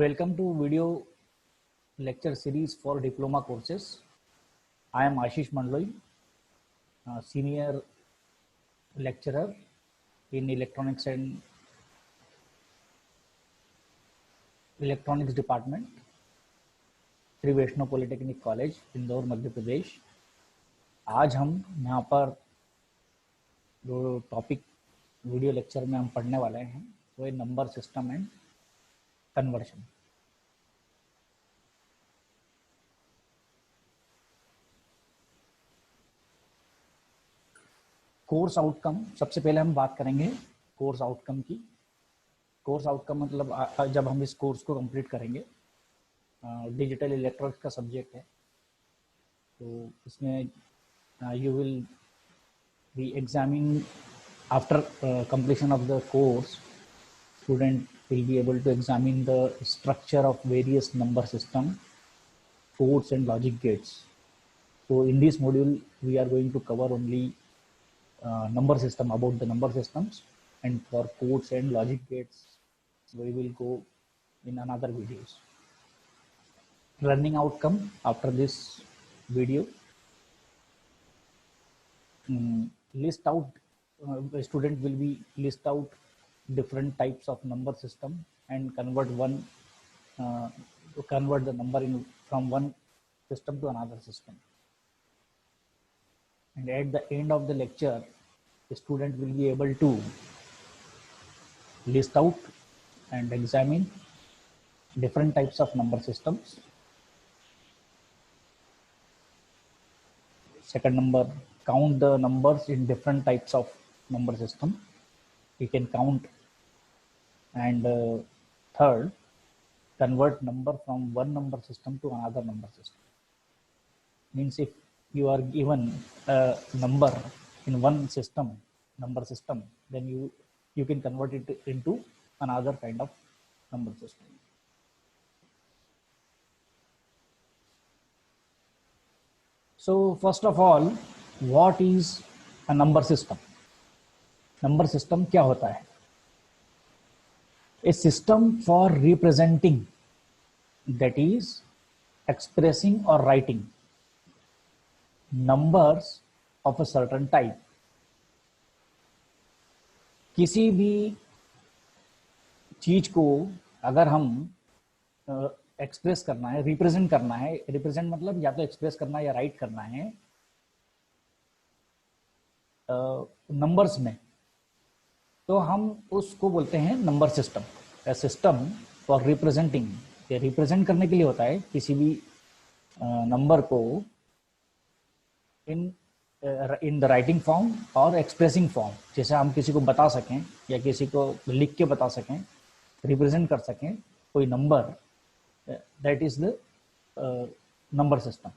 Welcome to video lecture series for diploma courses. I am Ashish Mandloi, senior lecturer in electronics and electronics department, Shri Vaishnav polytechnic college Indore Madhya Pradesh. आज हम यहाँ पर जो topic video lecture में हम पढ़ने वाले हैं वो है number system and conversion. Course outcome, सबसे पहले हम बात करेंगे कोर्स आउटकम की। कोर्स आउटकम मतलब जब हम इस कोर्स को कंप्लीट करेंगे, डिजिटल इलेक्ट्रॉनिक्स का सब्जेक्ट है, तो इसमें you will be examining after completion of the course, student will be able to examine the structure of various number system, codes and logic gates. So in this module we are going to cover only number system, about the number systems, and for codes and logic gates we will go in another videos. Learning outcome after this video, list out, a student will be list out different types of number system and convert the number from one system to another system. And at the end of the lecture, the student will be able to list out and examine different types of number systems. Second number, count the numbers in different types of number system. You can count. And third, convert number from one number system to another number system. Means if you are given a number in one system, number system, then you can convert it into another kind of number system. So first of all, what is a number system? Number system क्या होता है? A system for representing, that is expressing or writing numbers of a certain type. किसी भी चीज को अगर हम express करना है, रिप्रेजेंट करना है, रिप्रेजेंट मतलब या तो एक्सप्रेस करना है या राइट करना है नंबर्स में, तो हम उसको बोलते हैं number system. A system for representing, ये रिप्रेजेंट करने के लिए होता है किसी भी नंबर को इन द राइटिंग फॉर्म और एक्सप्रेसिंग फॉर्म, जैसे हम किसी को बता सकें या किसी को लिख के बता सकें, रिप्रेजेंट कर सकें कोई number, that is the number system.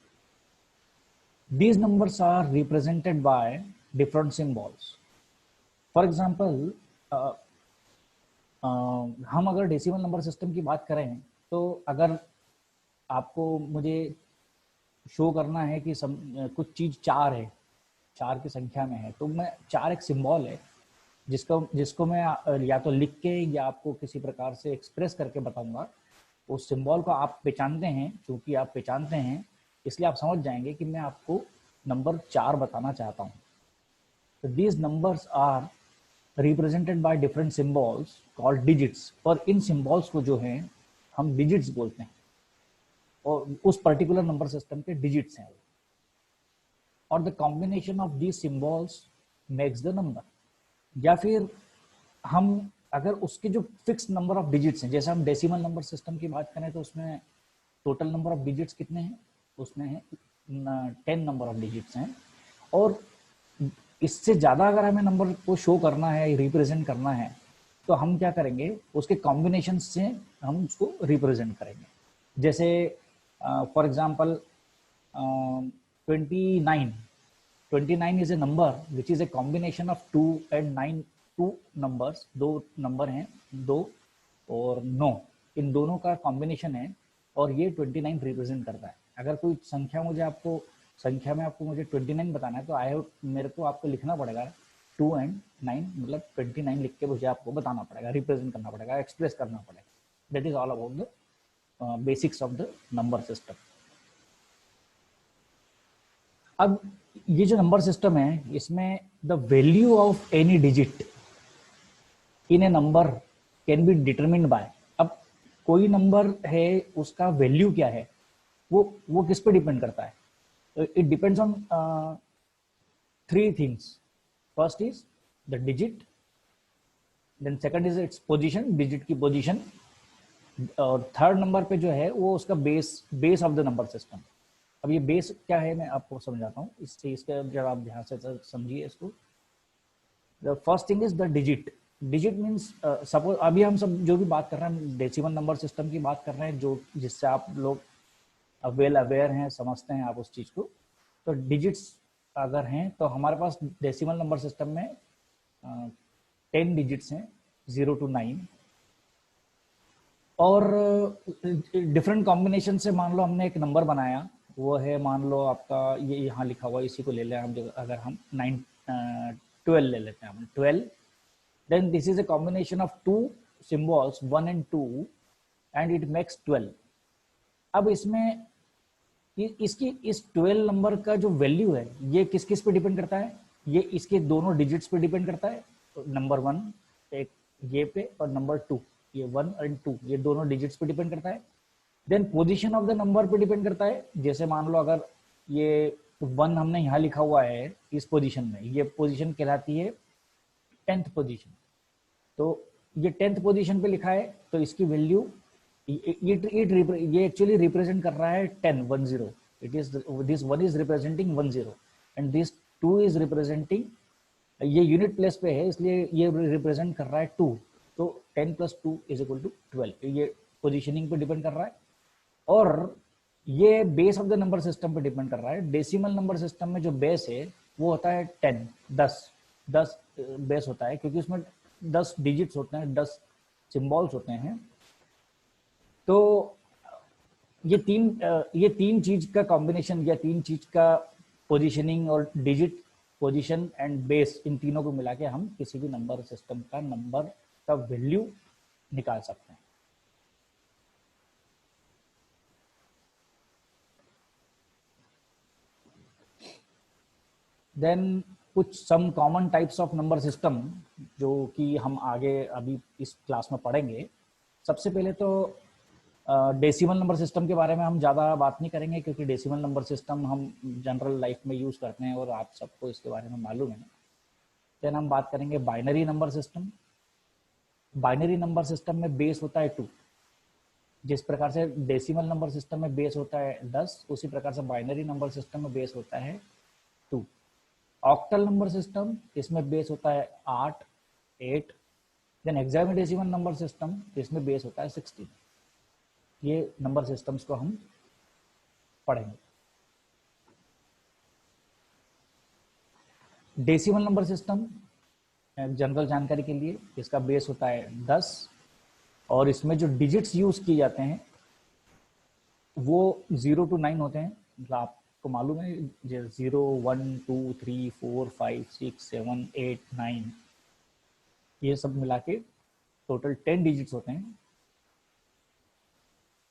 These numbers are represented by different symbols. For example, हम अगर डेसिमल नंबर सिस्टम की बात करें तो अगर आपको मुझे शो करना है कि कुछ चीज 4 है, 4 की संख्या में है, तो मैं 4 एक सिंबल है जिसको मैं या तो लिख के या आपको किसी प्रकार से एक्सप्रेस करके बताऊंगा। उस सिंबल को आप पहचानते हैं, क्योंकि आप पहचानते हैं इसलिए आप समझ जाएंगे कि मैं आपको नंबर 4 बताना चाहता हूँ। तो these numbers are represented by different symbols called digits. और इन सिंबल्स को जो है हम डिजिट्स बोलते हैं, और उस पर्टिकुलर नंबर सिस्टम के डिजिट्स हैं, और the combination of these symbols makes the number. या फिर हम अगर उसके जो फिक्स नंबर ऑफ डिजिट्स हैं, जैसे हम डेसिमल नंबर सिस्टम की बात करें तो उसमें टोटल नंबर ऑफ डिजिट्स कितने हैं, उसमें है 10 नंबर ऑफ डिजिट्स हैं, और इससे ज़्यादा अगर हमें नंबर को शो करना है, रिप्रेजेंट करना है, तो हम क्या करेंगे, उसके कॉम्बिनेशन से हम उसको रिप्रेजेंट करेंगे। जैसे for example 29 is a number which is a combination of 2 and 9, 2 numbers, 2 number हैं, 2 और 9, इन दोनों का कॉम्बिनेशन है, और ये 29 रिप्रेजेंट करता है। अगर कोई संख्या में आपको मुझे 29 बताना है, तो मेरे को आपको लिखना पड़ेगा 2 and 9, मतलब 29 लिख के मुझे आपको बताना पड़ेगा, रिप्रेजेंट करना पड़ेगा, एक्सप्रेस करना पड़ेगा। That is all about the basics of the number system. अब ये जो नंबर सिस्टम है इसमें the value of any digit in A number can be determined bye, अब कोई नंबर है उसका वैल्यू क्या है वो किस पे डिपेंड करता है? It depends on three things. First is the digit, then second is its position, digit की पोजीशन, और थर्ड नंबर पे जो है वो उसका base of the number system. अब ये बेस क्या है मैं आपको समझाता हूँ, इससे इसका जरा आप ध्यान से समझिए इसको। The first thing is the digit. Digit means suppose अभी हम सब जो भी बात कर रहे हैं डेसिमल नंबर सिस्टम की बात कर रहे हैं, जो जिससे आप लोग वेल अवेयर हैं, समझते हैं आप उस चीज को। तो डिजिट्स अगर हैं तो हमारे पास डेसिमल नंबर सिस्टम में 10 डिजिट्स हैं 0 to 9, और डिफरेंट कॉम्बिनेशन से मान लो हमने एक नंबर बनाया, वो है मान लो आपका ये यहाँ लिखा हुआ, इसी को ले लें हम, अगर हम 12 ले लेते हैं हम 12, then this is a combination of two symbols 1 and 2 and it makes 12। अब इसमें इसकी इस 12 नंबर का जो वैल्यू है ये किस किस पे डिपेंड करता है? ये इसके दोनों डिजिट्स पे डिपेंड करता है, नंबर 1 एक ये पे और नंबर 2 ये 1 and 2 ये दोनों डिजिट्स पे डिपेंड करता है। Then position of the number पे डिपेंड करता है, जैसे मान लो अगर ये 1 हमने यहाँ लिखा हुआ है इस पोजीशन में, ये पोजीशन कहलाती है 10th पोजीशन। तो ये 10th पोजीशन पे लिखा है तो इसकी वैल्यू ये एक्चुअली रिप्रेजेंट कर रहा है 10 it is this 1 is representing 10 and this 2 is representing, ये यूनिट प्लेस पे है इसलिए ये रिप्रेजेंट कर रहा है 2, तो 10 + 2 = 12, ये पोजीशनिंग पे डिपेंड कर रहा है। और ये base of the number system पे डिपेंड कर रहा है। डेसिमल नंबर सिस्टम में जो बेस है वो होता है 10 बेस होता है, क्योंकि उसमें 10 डिजिट्स होते हैं, 10 सिंबल्स होते हैं। तो ये तीन चीज का कॉम्बिनेशन या तीन चीज का पोजीशनिंग और डिजिट, पोजीशन एंड बेस, इन तीनों को मिला के हम किसी भी नंबर सिस्टम का नंबर का वैल्यू निकाल सकते हैं। देन कुछ some common types of number system जो कि हम आगे अभी इस क्लास में पढ़ेंगे। सबसे पहले तो डेसिमल नंबर सिस्टम के बारे में हम ज़्यादा बात नहीं करेंगे, क्योंकि डेसिमल नंबर सिस्टम हम जनरल लाइफ में यूज़ करते हैं और आप सबको इसके बारे में मालूम है। देन हम बात करेंगे binary number system. Binary number system में बेस होता है 2, जिस प्रकार से डेसिमल नंबर सिस्टम में बेस होता है 10, उसी प्रकार से बाइनरी नंबर सिस्टम में बेस होता है 2। ऑक्टल नंबर सिस्टम, इसमें बेस होता है 8। देन हेक्साडेसिमल नंबर सिस्टम, इसमें बेस होता है 16। ये नंबर सिस्टम्स को हम पढ़ेंगे। डेसिमल नंबर सिस्टम जनरल जानकारी के लिए, इसका बेस होता है 10 और इसमें जो डिजिट्स यूज किए जाते हैं वो 0 to 9 होते हैं। मतलब आपको मालूम है 0 1 2 3 4 5 6 7 8 9 ये सब मिला के टोटल 10 डिजिट्स होते हैं।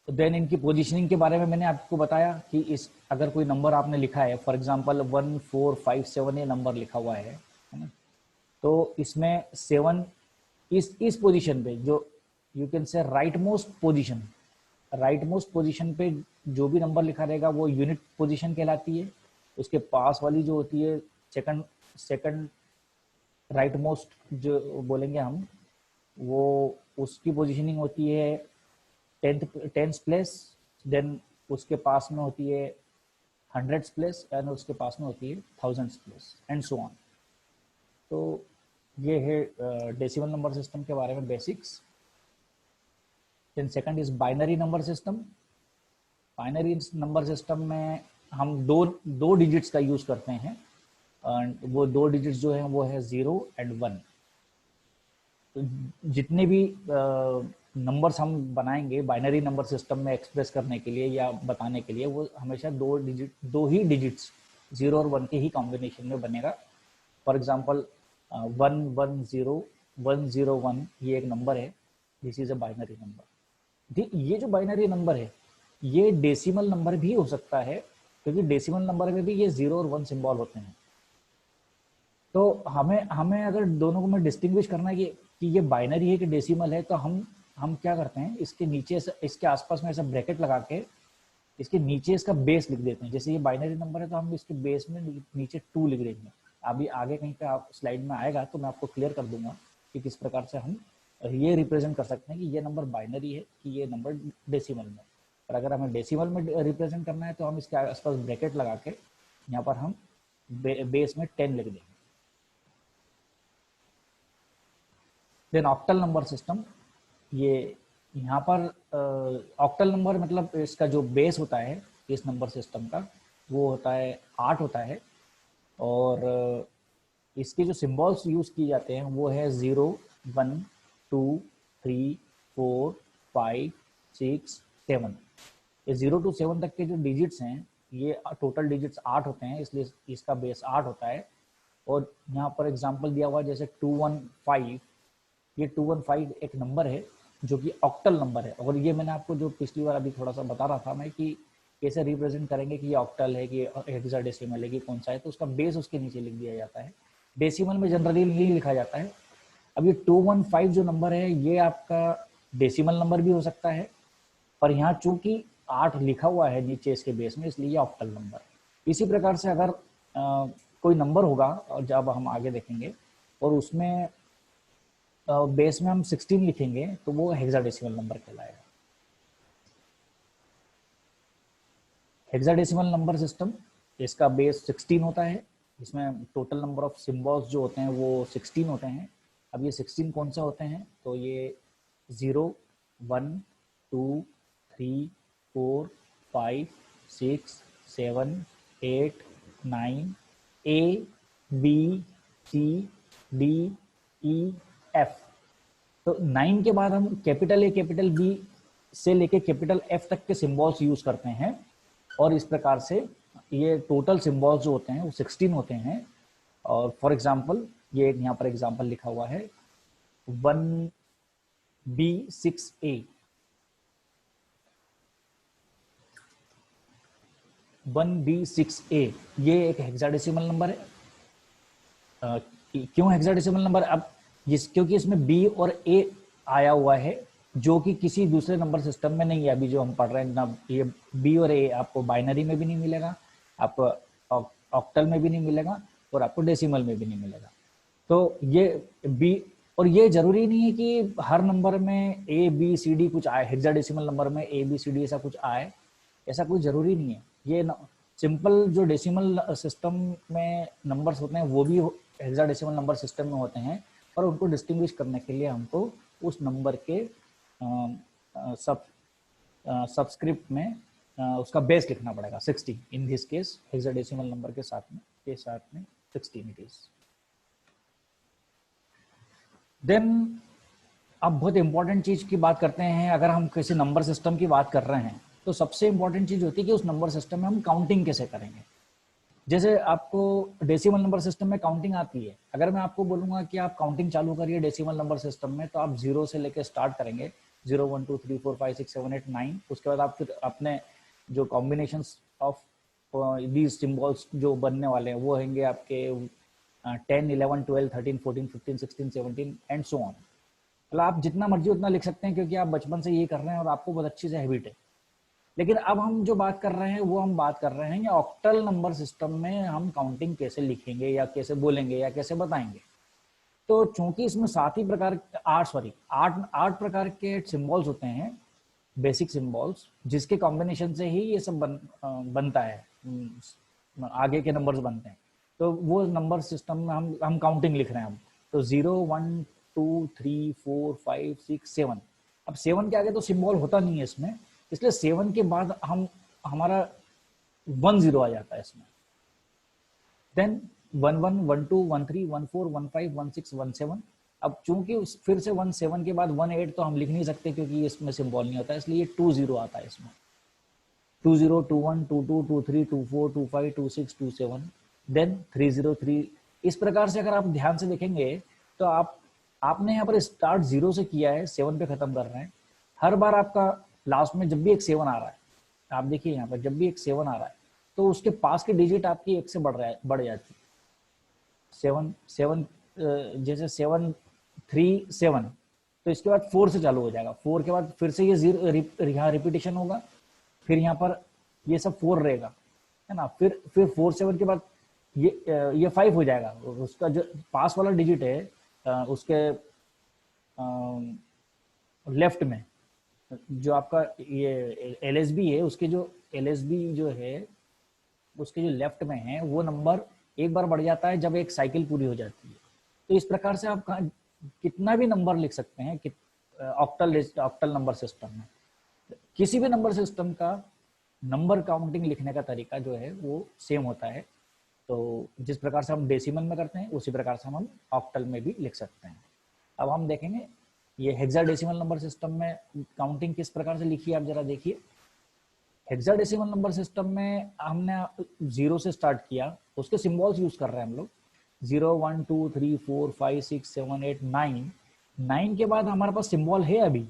तो देन इनकी पोजीशनिंग के बारे में मैंने आपको बताया कि इस अगर कोई नंबर आपने लिखा है, फॉर एग्जांपल 1 4 5 7 ये नंबर लिखा हुआ है ना, तो इसमें 7 इस पोजीशन पे, जो you can say right most position पे जो भी नंबर लिखा रहेगा वो यूनिट पोजीशन कहलाती है। उसके पास वाली जो होती है सेकंड राइट मोस्ट जो बोलेंगे हम, वो उसकी पोजीशनिंग होती है 10th प्लेस। देन उसके पास में होती है 100th प्लेस एंड उसके पास में होती है 1000th place and so on. तो ये है डेसिमल नंबर सिस्टम के बारे में basics. Then second is binary number system. Binary number system में हम दो डिजिट्स का यूज करते हैं, एंड वो 2 डिजिट्स जो हैं वो है 0 and 1। तो जितने भी नंबर्स हम बनाएंगे बाइनरी नंबर सिस्टम में एक्सप्रेस करने के लिए या बताने के लिए, वो हमेशा 2 ही डिजिट्स 0 और 1 के ही कॉम्बिनेशन में बनेगा। फॉर एग्जांपल 1 1 0 1 0 1 ये एक नंबर है, this is a binary number. ये जो बाइनरी नंबर है ये डेसिमल नंबर भी हो सकता है, क्योंकि डेसिमल नंबर में भी ये 0 और 1 सिंबल होते हैं। तो हमें हमें अगर दोनों को में डिस्टिंग्विश करना है कि ये बाइनरी है कि डेसिमल है, तो हम क्या करते हैं, इसके नीचे इसके आसपास में ऐसा ब्रैकेट लगा के इसके नीचे इसका बेस लिख देते हैं। जैसे ये बाइनरी नंबर है तो हम इसके बेस में नीचे 2 लिख देंगे। अभी आगे कहीं पे आप स्लाइड में आएगा तो मैं आपको क्लियर कर दूंगा कि किस प्रकार से हम ये रिप्रेजेंट कर सकते हैं कि ये नंबर बाइनरी है कि ये नंबर डेसिमल में। और अगर हमें डेसिमल में रिप्रेजेंट करना है तो हम इसके आसपास ब्रैकेट लगा के यहाँ पर हम बेस में 10 लिख देंगे। देन ऑक्टल नंबर सिस्टम, ये यहाँ पर ऑक्टल नंबर मतलब इसका जो बेस होता है इस नंबर सिस्टम का वो होता है 8 होता है, और इसके जो सिंबल्स यूज किए जाते हैं वो है 0, 1, 2, 3, 4, 5, 6, 7। ये 0 to 7 तक के जो डिजिट्स हैं ये टोटल डिजिट्स 8 होते हैं, इसलिए इसका बेस 8 होता है। और यहाँ पर एग्जांपल दिया हुआ है जैसे 215, ये 215 एक नंबर है जो कि ऑक्टल नंबर है। और ये मैंने आपको जो पिछली बार अभी थोड़ा सा बता रहा था मैं कि कैसे रिप्रेजेंट करेंगे कि ये ऑक्टल है कि हेक्साडेसिमल है कि कौन सा है, तो उसका बेस उसके नीचे लिख दिया जाता है। डेसिमल में जनरली नहीं लिखा जाता है। अब ये 215 जो नंबर है ये आपका डेसिमल नंबर भी हो सकता है, पर यहाँ चूंकि 8 लिखा हुआ है नीचे इसके बेस में, इसलिए ये ऑक्टल नंबर है। इसी प्रकार से अगर कोई नंबर होगा और जब हम आगे देखेंगे और उसमें बेस में हम 16 लिखेंगे तो वो हेक्साडेसिमल नंबर कहलाएगा। हेक्साडेसिमल नंबर सिस्टम, इसका बेस 16 होता है, इसमें टोटल नंबर ऑफ सिंबल्स जो होते हैं वो 16 होते हैं। अब ये 16 कौन सा होते हैं, तो ये 0, 1, 2, 3, 4, 5, 6, 7, 8, 9, A, B, C, D, E, F। तो 9 के बाद हम कैपिटल ए कैपिटल बी से लेके कैपिटल एफ तक के सिंबल्स यूज करते हैं, और इस प्रकार से ये टोटल सिंबल्स जो होते हैं वो 16 होते हैं। और फॉर एग्जांपल ये यहाँ पर एग्जांपल लिखा हुआ है 1B6A, 1B6A ये एक हेक्साडेसिमल नंबर है। क्यों हेक्साडेसिमल नंबर, अब क्योंकि इसमें बी और ए आया हुआ है जो कि किसी दूसरे नंबर सिस्टम में नहीं है। अभी जो हम पढ़ रहे हैं ना, ये बी और ए आपको बाइनरी में भी नहीं मिलेगा, आपको ऑक्टल में भी नहीं मिलेगा, और आपको डेसिमल में भी नहीं मिलेगा। तो ये बी, और ये जरूरी नहीं है कि हर नंबर में ए बी सी डी कुछ आए, हेक्साडेसिमल नंबर में ए बी सी डी ऐसा कुछ आए, ऐसा कोई जरूरी नहीं है। ये सिंपल जो डेसिमल सिस्टम में नंबर्स होते हैं वो भी हेक्साडेसिमल नंबर सिस्टम में होते हैं, और उनको डिस्टिंग्विश करने के लिए हमको उस नंबर के सबस्क्रिप्ट में उसका बेस लिखना पड़ेगा 16। In this case hexadecimal number के साथ में 16 इट इज। देन अब बहुत इंपॉर्टेंट चीज की बात करते हैं। अगर हम किसी नंबर सिस्टम की बात कर रहे हैं तो सबसे इंपॉर्टेंट चीज होती है कि उस नंबर सिस्टम में हम काउंटिंग कैसे करेंगे। जैसे आपको डेसिमल नंबर सिस्टम में काउंटिंग आती है, अगर मैं आपको बोलूंगा कि आप काउंटिंग चालू करिए डेसिमल नंबर सिस्टम में, तो आप 0 से लेकर स्टार्ट करेंगे, 0, 1, 2, 3, 4, 5, 6, 7, 8, 9। उसके बाद आप फिर अपने जो कॉम्बिनेशंस ऑफ दीज सिंबल्स जो बनने वाले हैं वो होंगे आपके 10, 11, 12, 13, 14, 15, 16, 17 एंड सो ऑन। मतलब आप जितना मर्जी उतना लिख सकते हैं क्योंकि आप बचपन से ये कर रहे हैं और आपको बहुत अच्छी से हैबिट है। लेकिन अब हम जो बात कर रहे हैं वो हम बात कर रहे हैं या ऑक्टल नंबर सिस्टम में हम काउंटिंग कैसे लिखेंगे या कैसे बोलेंगे या कैसे बताएंगे। तो चूंकि इसमें 7 ही प्रकार 8 प्रकार के सिंबल्स होते हैं, बेसिक सिंबल्स, जिसके कॉम्बिनेशन से ही ये सब बनता है, आगे के नंबर्स बनते हैं। तो वो नंबर सिस्टम में हम काउंटिंग लिख रहे हैं। अब तो 0, 1, 2, 3, 4, 5, 6, 7। अब 7 के आगे तो सिंबल होता नहीं है इसमें, इसलिए 7 के बाद हमारा 1 0 आ जाता है इसमें। देन 1 1, 1 2, 1 3, 1 4, 1 5, 1 6, 1 7। अब चूंकि फिर से 1 7 के बाद 1 8 तो हम लिख नहीं सकते क्योंकि इसमें सिंबल नहीं होता, इसलिए 2 0 आता है इसमें। 2 0, 2 1, 2 2, 2 3, 2 4, 2 5, 2 6, 2 7, देन 3 0 3। इस प्रकार से अगर आप ध्यान से देखेंगे तो आपने यहाँ पर स्टार्ट 0 से किया है, 7 पे खत्म कर रहे हैं, हर बार आपका लास्ट में जब भी एक 7 आ रहा है, आप देखिए यहाँ पर जब भी एक 7 आ रहा है तो उसके पास के डिजिट आपकी एक से बढ़ जाती है। 7 7 जैसे 7 3 7, तो इसके बाद 4 से चालू हो जाएगा। 4 के बाद फिर से ये जीरो यहाँ रिपीटेशन होगा, फिर यहाँ पर ये सब 4 रहेगा, है ना। फिर 4 7 के बाद ये 5 हो जाएगा। उसका जो पास वाला डिजिट है उसके लेफ्ट में जो आपका ये LSB है, उसके जो LSB जो है उसके जो लेफ्ट में है वो नंबर एक बार बढ़ जाता है जब एक साइकिल पूरी हो जाती है। तो इस प्रकार से आप कितना भी नंबर लिख सकते हैं कि ऑक्टल नंबर सिस्टम में। किसी भी नंबर सिस्टम का नंबर काउंटिंग लिखने का तरीका जो है वो सेम होता है। तो जिस प्रकार से हम डेसिमल में करते हैं उसी प्रकार से हम ऑक्टल में भी लिख सकते हैं। अब हम देखेंगे ये हेक्साडेसिमल नंबर सिस्टम में काउंटिंग किस प्रकार से लिखी है, आप जरा देखिए। हेक्साडेसिमल नंबर सिस्टम में हमने 0 से स्टार्ट किया, उसके सिंबल्स यूज कर रहे हैं हम लोग। 0 1 2 3 4 5 6 7 8 9। 9 के बाद हमारे पास सिंबल है अभी।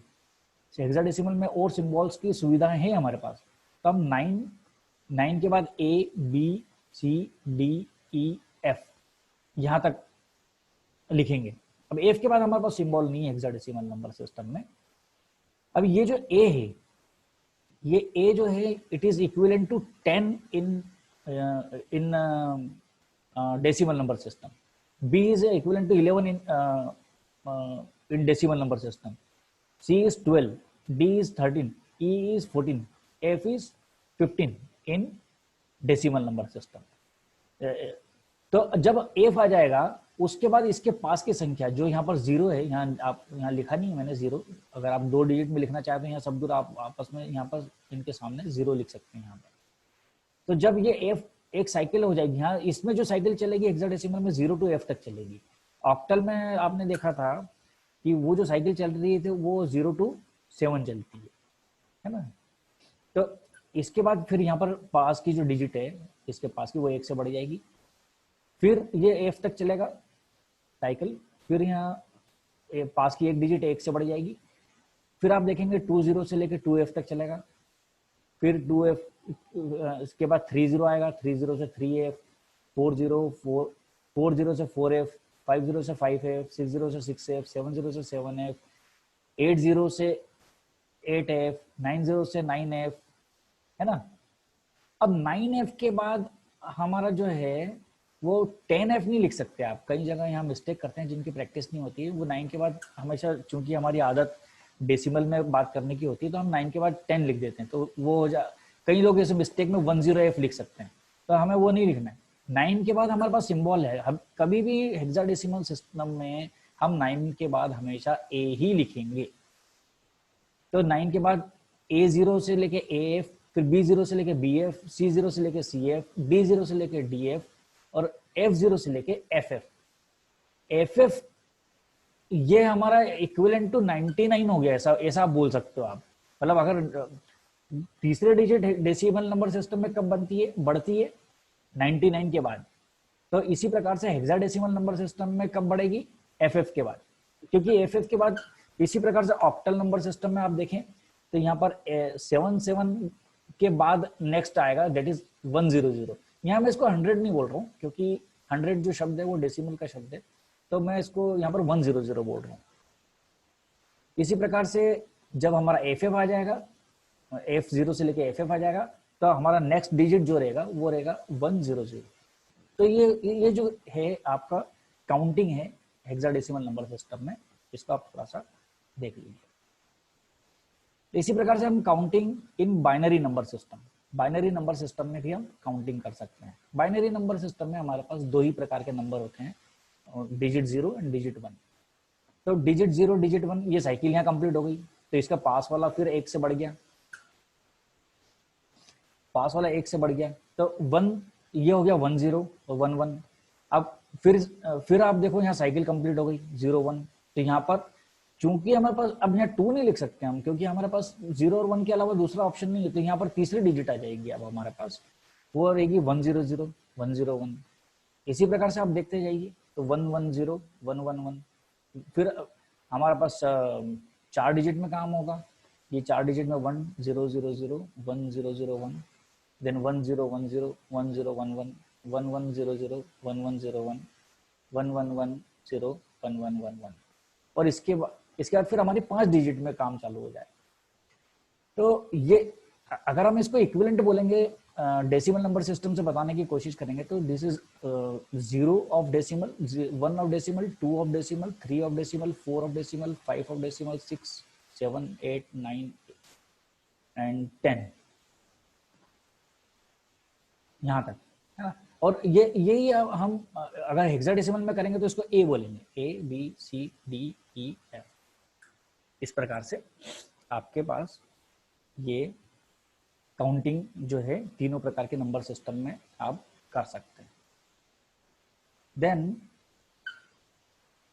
हेक्साडेसिमल में और सिंबल्स की सुविधाएं हैं हमारे पास। तो हम 9 के बाद A B C D E F यहाँ तक लिखेंगे। अब F के बाद हमारे पास सिंबल नहीं है हेक्साडेसिमल नंबर सिस्टम में। अब ये जो A है, ये A जो है it is equivalent to 10 in decimal number system. B is equivalent to 11 in decimal number system. C is 12, D is 13, E is 14, F is 15 in decimal number system. तो जब F आ जाएगा उसके बाद इसके पास की संख्या जो यहाँ पर 0 है, यहाँ लिखा नहीं है मैंने 0। अगर आप 2 डिजिट में लिखना चाहते हैं यहाँ सब दूर आप आपस में यहाँ पर इनके सामने 0 लिख सकते हैं यहाँ पर। तो जब ये F एक साइकिल हो जाएगी, यहाँ इसमें जो साइकिल चलेगी हेक्साडेसिमल में 0 to F तक चलेगी। ऑक्टल में आपने देखा था कि वो जो साइकिल चल रही थी वो 0 to 7 चलती है ना। तो इसके बाद फिर यहाँ पर पास की जो डिजिट है इसके पास की वो 1 से बढ़ जाएगी, फिर ये F तक चलेगा साइकिल, फिर यहाँ पास की एक डिजिट 1 से बढ़ जाएगी, फिर आप देखेंगे 20 से लेकर 2F तक चलेगा, फिर 2F इसके बाद 30 आएगा, 30 से 3F, 40 से 4F, 50 से 5F, 60 से 6F, 70 से 7F, 80 से 8F, 90 से 9F, है ना। अब 9F के बाद हमारा जो है वो 10F नहीं लिख सकते आप। कई जगह यहाँ मिस्टेक करते हैं जिनकी प्रैक्टिस नहीं होती है, वो 9 के बाद हमेशा, चूंकि हमारी आदत डेसिमल में बात करने की होती है तो हम 9 के बाद 10 लिख देते हैं, तो वो हो जा। कई लोग ऐसे मिस्टेक में 10F लिख सकते हैं, तो हमें वो नहीं लिखना है। 9 के बाद हमारे पास सिंबल है। हम कभी भी हेक्साडेसिमल सिस्टम में हम 9 के बाद हमेशा A ही लिखेंगे। तो 9 के बाद A0 से लेके AF, फिर B0 से लेके BF, C0 से लेके CF, D0 से लेके DF और F0 से लेके FF। FF ये हमारा इक्विवेलेंट टू 99 हो गया, ऐसा आप बोल सकते हो आप। मतलब अगर तीसरे डिजिट डेसिमल नंबर सिस्टम में कब बढ़ती है 99 के बाद, तो इसी प्रकार से हेक्साडेसिमल नंबर सिस्टम में कब बढ़ेगी FF के बाद, क्योंकि FF के बाद इसी प्रकार से ऑक्टल नंबर सिस्टम में आप देखें तो यहाँ पर 7 के बाद नेक्स्ट आएगा दैट इज 100। यहाँ मैं इसको 100 नहीं बोल रहा हूँ क्योंकि 100 जो शब्द है वो डेसिमल का शब्द है, तो मैं इसको यहाँ पर 100 बोल रहा हूँ। इसी प्रकार से जब हमारा FF आ जाएगा, F0 से लेके FF आ जाएगा, तो हमारा नेक्स्ट डिजिट जो रहेगा वो रहेगा 100। तो ये जो है आपका काउंटिंग है हेक्साडेसिमल नंबर सिस्टम में, इसको आप थोड़ा सा देख लीजिए। इसी प्रकार से हम counting in binary number system, binary number system में भी हम काउंटिंग कर सकते हैं। बाइनरी नंबर सिस्टम में हमारे पास 2 ही प्रकार के नंबर होते हैं, डिजिट 0 एंड डिजिट 1। तो डिजिट 0 डिजिट 1 ये साइकिल यहाँ कंप्लीट हो गई, तो इसका पास वाला फिर 1 से बढ़ गया, पास वाला 1 से बढ़ गया, तो 1 ये हो गया 10 और 11। अब फिर आप देखो यहाँ साइकिल कंप्लीट हो गई 0 1। तो यहाँ पर चूंकि हमारे पास अब यहाँ 2 नहीं लिख सकते हम क्योंकि हमारे पास 0 और 1 के अलावा दूसरा ऑप्शन नहीं है, तो यहाँ पर तीसरी डिजिट आ जाएगी अब हमारे पास, वो रहेगी 100 101। इसी प्रकार से आप देखते जाइए, तो 110 111। फिर हमारे पास 4 डिजिट में काम होगा, ये 4 डिजिट में 1 0 0 0 1 0 0 1, देन 1 0 1 0 1 0 1 1 1 1 0 0 1 1 0 1 1 1 1 0 1 1 1 1, और इसके बाद फिर हमारी 5 डिजिट में काम चालू हो जाए। तो ये अगर हम इसको इक्विवेलेंट बोलेंगे, डेसिमल नंबर सिस्टम से बताने की कोशिश करेंगे, तो this is 0 of decimal, 1 of decimal, 2 of decimal, 3 of decimal, 4 of decimal, 5 of decimal, 6 7 8 9 and 10, यहाँ तक है ना। और यही हम अगर हेक्साडेसिमल में करेंगे तो इसको ए बोलेंगे, A B C D E F. इस प्रकार से आपके पास ये काउंटिंग जो है तीनों प्रकार के नंबर सिस्टम में आप कर सकते हैं। देन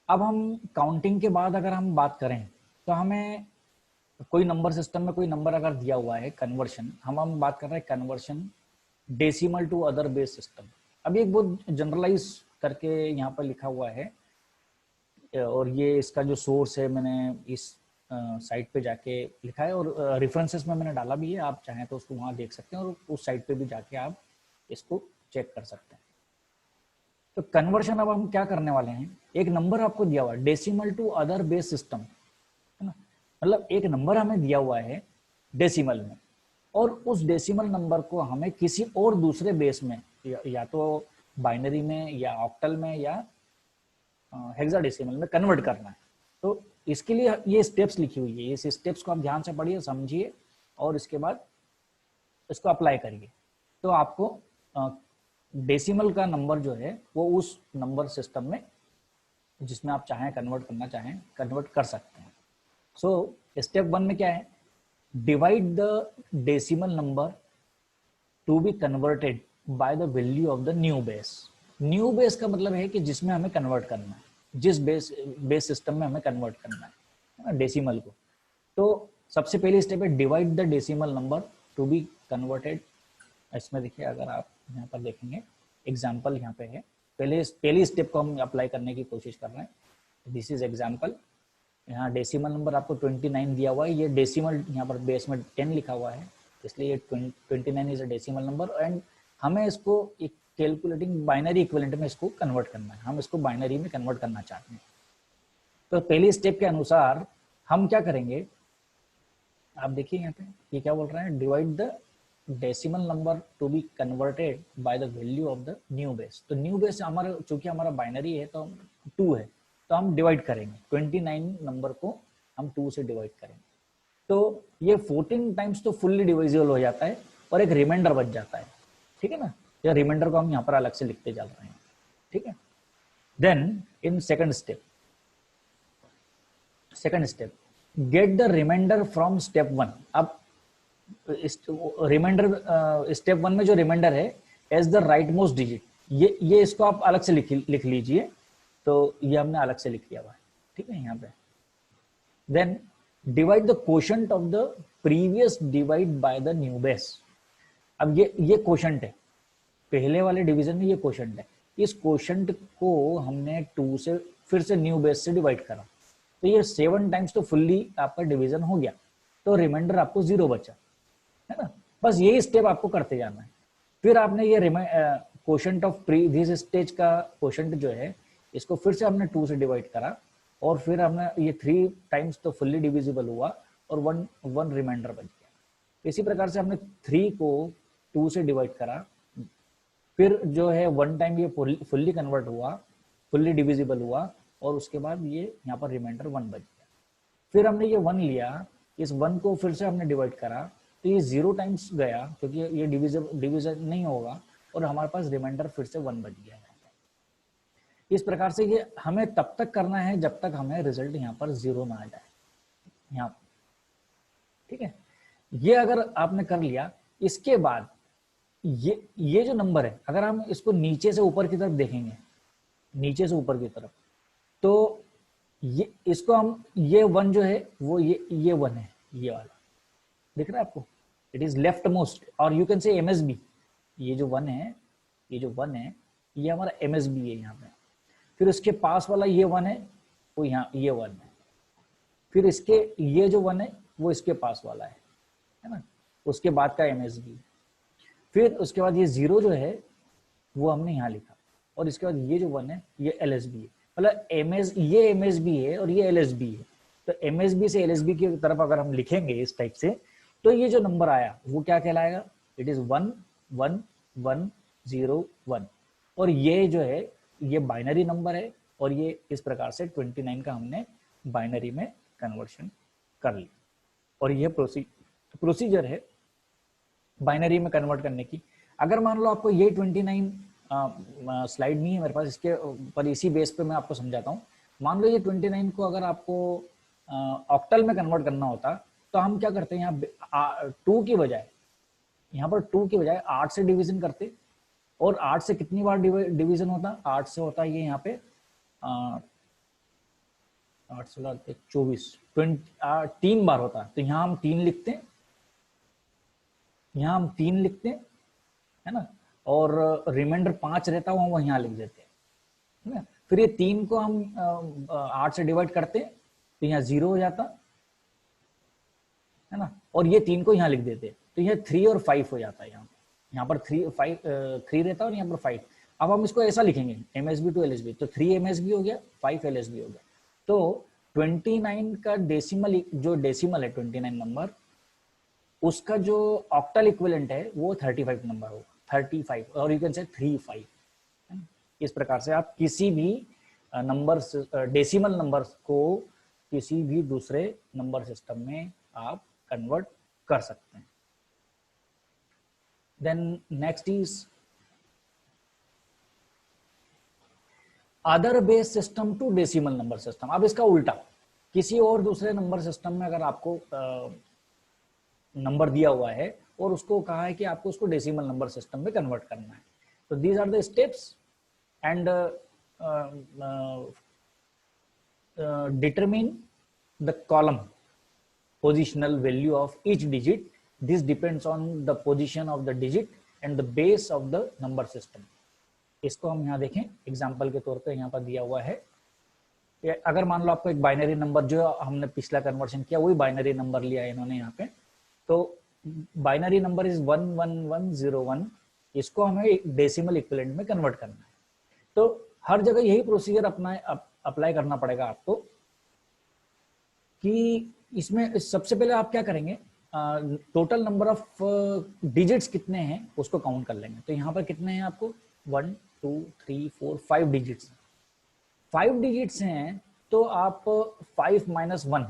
अब हम काउंटिंग के बाद अगर हम बात करें तो हमें कोई नंबर सिस्टम में कोई नंबर अगर दिया हुआ है, कन्वर्शन, हम बात कर रहे हैं conversion decimal to other base system. अभी एक बहुत जनरलाइज करके यहाँ पर लिखा हुआ है, और ये इसका जो सोर्स है मैंने इस साइट पे जाके लिखा है, और रेफरेंसेस में मैंने डाला भी है, आप चाहें तो उसको वहाँ देख सकते हैं, और उस साइट पे भी जाके आप इसको चेक कर सकते हैं। तो कन्वर्शन अब हम क्या करने वाले हैं, एक नंबर आपको दिया हुआ है decimal to other base system, है ना, मतलब एक नंबर हमें दिया हुआ है डेसिमल में, और उस डेसिमल नंबर को हमें किसी और दूसरे बेस में या तो बाइनरी में या ऑक्टल में या हेक्साडेसिमल में कन्वर्ट करना है। तो इसके लिए ये स्टेप्स लिखी हुई है, इस स्टेप्स को आप ध्यान से पढ़िए, समझिए, और इसके बाद इसको अप्लाई करिए। तो आपको डेसिमल का नंबर जो है वो उस नंबर सिस्टम में जिसमें आप चाहें कन्वर्ट करना चाहें कन्वर्ट कर सकते हैं। सो स्टेप 1 में क्या है, divide the decimal number to be converted by the value of the new base. New base का मतलब है कि जिसमें हमें कन्वर्ट करना है, जिस बेस सिस्टम में हमें कन्वर्ट करना है डेसिमल को। तो सबसे पहली स्टेप है divide the decimal number to be converted. इसमें देखिए, अगर आप यहाँ पर देखेंगे एग्जाम्पल यहाँ पे है, पहली स्टेप को हम अप्लाई करने की कोशिश कर रहे हैं। This is example. यहाँ डेसिमल नंबर आपको 29 दिया हुआ है, ये डेसिमल यहाँ पर बेस में 10 लिखा हुआ है, इसलिए 29 is a decimal number, and हमें इसको एक कैलकुलेटिंग बाइनरी इक्विवेलेंट में इसको कन्वर्ट करना है, हम इसको बाइनरी में कन्वर्ट करना चाहते हैं। तो पहली स्टेप के अनुसार हम क्या करेंगे, आप देखिए यहाँ पे ये क्या बोल रहे हैं, divide the decimal number to be converted by the value of the new base. तो न्यू बेस हमारा चूंकि हमारा बाइनरी है तो 2 है, तो हम डिवाइड करेंगे 29 नंबर को हम 2 से डिवाइड करेंगे। तो ये 14 टाइम्स तो फुल्ली डिविजिबल हो जाता है और एक रिमाइंडर बच जाता है, ठीक है ना। या रिमाइंडर को हम यहाँ पर अलग से लिखते चल रहे हैं, ठीक है। Then in second step get the remainder from step 1। अब रिमाइंडर स्टेप 1 में जो रिमाइंडर है as the right most digit, ये इसको आप अलग से लिख लीजिए। तो ये हमने अलग से लिख दिया हुआ है, ठीक है यहाँ पे। Then divide the quotient of the previous divide by the new base. अब ये कोशंट है, पहले वाले डिवीजन में ये कोशंट है, इस कोशंट को हमने 2 से फिर से न्यू बेस से डिवाइड करा, तो ये 7 टाइम्स तो फुल्ली आपका डिवीजन हो गया, तो रिमाइंडर आपको 0 बचा, है ना। बस यही स्टेप आपको करते जाना है। फिर आपने ये कोशंट ऑफ प्रीवियस स्टेज का कोशंट जो है इसको फिर से हमने 2 से डिवाइड करा, और फिर हमने ये 3 टाइम्स तो फुल्ली डिविजिबल हुआ और 1 रिमाइंडर बच गया। इसी प्रकार से हमने 3 को 2 से डिवाइड करा, फिर जो है 1 टाइम ये फुल्ली कन्वर्ट हुआ, फुल्ली डिविजिबल हुआ, और उसके बाद ये यहाँ पर रिमाइंडर 1 बच गया। फिर हमने ये 1 लिया, इस 1 को फिर से हमने डिवाइड करा, तो ये 0 टाइम्स गया क्योंकि ये डिविजन नहीं होगा, और हमारे पास रिमाइंडर फिर से 1 बच गया है। इस प्रकार से ये हमें तब तक करना है जब तक हमें रिजल्ट यहाँ पर 0 ना आ जाए, यहाँ, ठीक है। ये अगर आपने कर लिया, इसके बाद ये जो नंबर है, अगर हम इसको नीचे से ऊपर की तरफ देखेंगे, नीचे से ऊपर की तरफ, तो ये इसको हम ये 1 जो है वो ये 1 है, ये वाला दिख रहा है आपको, इट इज लेफ्ट मोस्ट, और यू कैन से MSB। ये जो 1 है, ये हमारा MSB है यहाँ पे। फिर उसके पास वाला ये 1 है, वो यहाँ ये 1 है। फिर इसके ये जो 1 है वो इसके पास वाला है ना, उसके बाद का MSB। फिर उसके बाद ये 0 जो है वो हमने यहाँ लिखा, और इसके बाद ये जो 1 है ये LSB है, मतलब ये MSB है और ये LSB है। तो MSB से LSB की तरफ अगर हम लिखेंगे इस टाइप से, तो ये जो नंबर आया वो क्या कहलाएगा, इट इज 1 1 1 0 1। और ये जो है ये बाइनरी नंबर है, और ये इस प्रकार से 29 का हमने बाइनरी में कन्वर्शन कर लिया। और ये प्रोसीजर है बाइनरी में कन्वर्ट करने की। अगर मान लो आपको ये 29 स्लाइड नहीं है मेरे पास, इसके पर इसी बेस पे मैं आपको समझाता हूँ। मान लो ये 29 को अगर आपको ऑक्टल में कन्वर्ट करना होता, तो हम क्या करते हैं, यहाँ 2 की बजाय, यहाँ पर 2 की बजाय 8 से डिवीजन करते। और 8 से कितनी बार डिवीजन होता, 8 से होता है ये यहाँ पे 8 से 24 3 बार होता है। तो यहाँ हम 3 लिखते हैं, यहाँ हम 3 लिखते हैं, है ना, और रिमाइंडर 5 रहता है वो यहाँ लिख देते हैं, है ना। फिर ये 3 को हम 8 से डिवाइड करते हैं, तो यहाँ 0 हो जाता है ना, और ये 3 को यहाँ लिख देते हैं, तो यह 3 और 5 हो जाता है। यहाँ पर 3 रहता है और यहाँ पर 5। अब हम इसको ऐसा लिखेंगे MSB टू LSB, तो 3 MSB हो गया, 5 LSB हो गया। तो 29 का डेसिमल, जो डेसिमल है 29 नंबर, उसका जो ऑक्टल इक्विवेलेंट है वो 35 नंबर होगा, 35, और यू कैन से 35। इस प्रकार से आप किसी भी नंबर, डेसिमल नंबर को किसी भी दूसरे नंबर सिस्टम में आप कन्वर्ट कर सकते हैं। Then next is other base system to decimal number system. अब इसका उल्टा, किसी और दूसरे नंबर सिस्टम में अगर आपको नंबर दिया हुआ है और उसको कहा है कि आपको उसको डेसिमल नंबर सिस्टम में कन्वर्ट करना है, तो these are the steps and determine the column positional value of each digit. This depends on the position of the digit and the base of the number system. इसको हम यहाँ देखें example के तौर पे यहाँ पर दिया हुआ है। अगर मान लो आपको एक बाइनरी नंबर, जो हमने पिछला कन्वर्शन किया वही बाइनरी नंबर लिया है इन्होंने यहाँ पे, तो बाइनरी नंबर इज 11101, इसको हमें डेसिमल इक्विवेलेंट में कन्वर्ट करना है। तो हर जगह यही प्रोसीजर अप्लाई करना पड़ेगा आपको, कि इसमें सबसे पहले आप क्या करेंगे, टोटल नंबर ऑफ डिजिट्स कितने हैं उसको काउंट कर लेंगे। तो यहाँ पर कितने हैं आपको, 1 2 3 4 5 डिजिट्स, 5 डिजिट्स हैं, तो आप 5 - 1,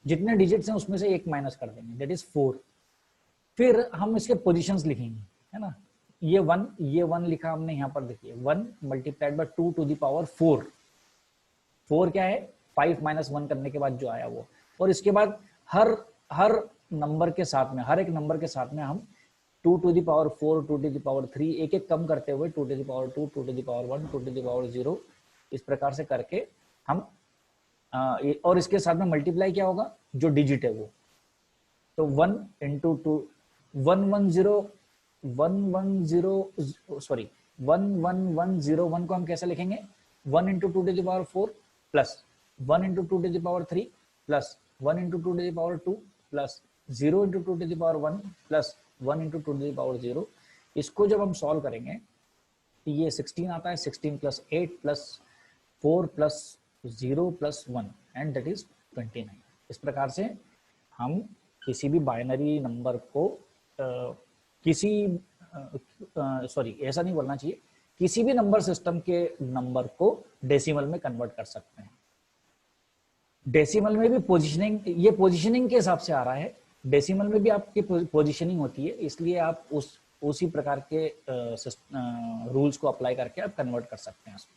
जितने डिजिट्स हैं उसमें से एक माइनस कर देंगे, दैट इज 4। फिर हम इसके पोजीशंस लिखेंगे, है ना। ये 1 लिखा हमने यहाँ पर, देखिए 1 multiplied by 2 to the power 4। 4 क्या है, 5 - 1 करने के बाद जो आया वो। और इसके बाद हर नंबर के साथ में, हर एक नंबर के साथ में हम 2 to the power 4, 2 to the power 3, एक एक कम करते हुए 2 to the power 2, 2 to the power 1, 2 to the power 0, इस प्रकार से करके हम और इसके साथ में मल्टीप्लाई क्या होगा, जो डिजिट है वो। तो 1 × 2, 11101 को हम कैसे लिखेंगे, 1 × 2 to the power 4 plus 1 × 2 to the power 3 plus 1 × 2 to the power 2 plus 0 × 2 to the power 1 plus 1 × 2 to the power 0। इसको जब हम सॉल्व करेंगे तो ये 16 आता है, 16 + 8 + 4 + 0 + 1 एंड दैट इज 29। इस प्रकार से हम किसी भी बाइनरी नंबर को ऐसा नहीं बोलना चाहिए, किसी भी नंबर सिस्टम के नंबर को डेसिमल में कन्वर्ट कर सकते हैं। डेसिमल में भी पोजीशनिंग, ये पोजीशनिंग के हिसाब से आ रहा है, डेसिमल में भी आपकी पोजीशनिंग होती है, इसलिए आप उसी प्रकार के रूल्स को अप्लाई करके आप कन्वर्ट कर सकते हैं उसको।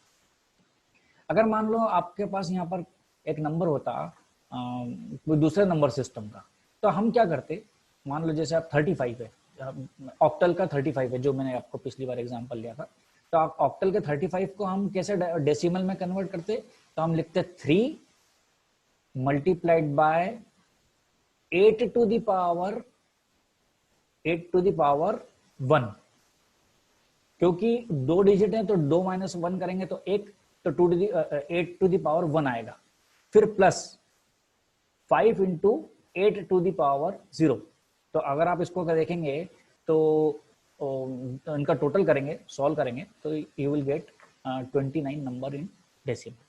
अगर मान लो आपके पास यहाँ पर एक नंबर होता कोई दूसरे नंबर सिस्टम का, तो हम क्या करते, मान लो जैसे आप 35 है, ऑक्टल का 35 है, जो मैंने आपको पिछली बार एग्जांपल लिया था, तो आप ऑक्टल के 35 को हम कैसे डेसिमल में कन्वर्ट करते, तो हम लिखते 3 multiplied by 8 to the power 1, क्योंकि 2 डिजिट है तो 2 - 1 करेंगे तो 1, तो 8 टू द पावर 1 आएगा। फिर प्लस 5 × 8 टू द पावर 0। तो अगर आप इसको देखेंगे तो इनका टोटल करेंगे, सॉल्व करेंगे, तो you will get 29 number in decimal.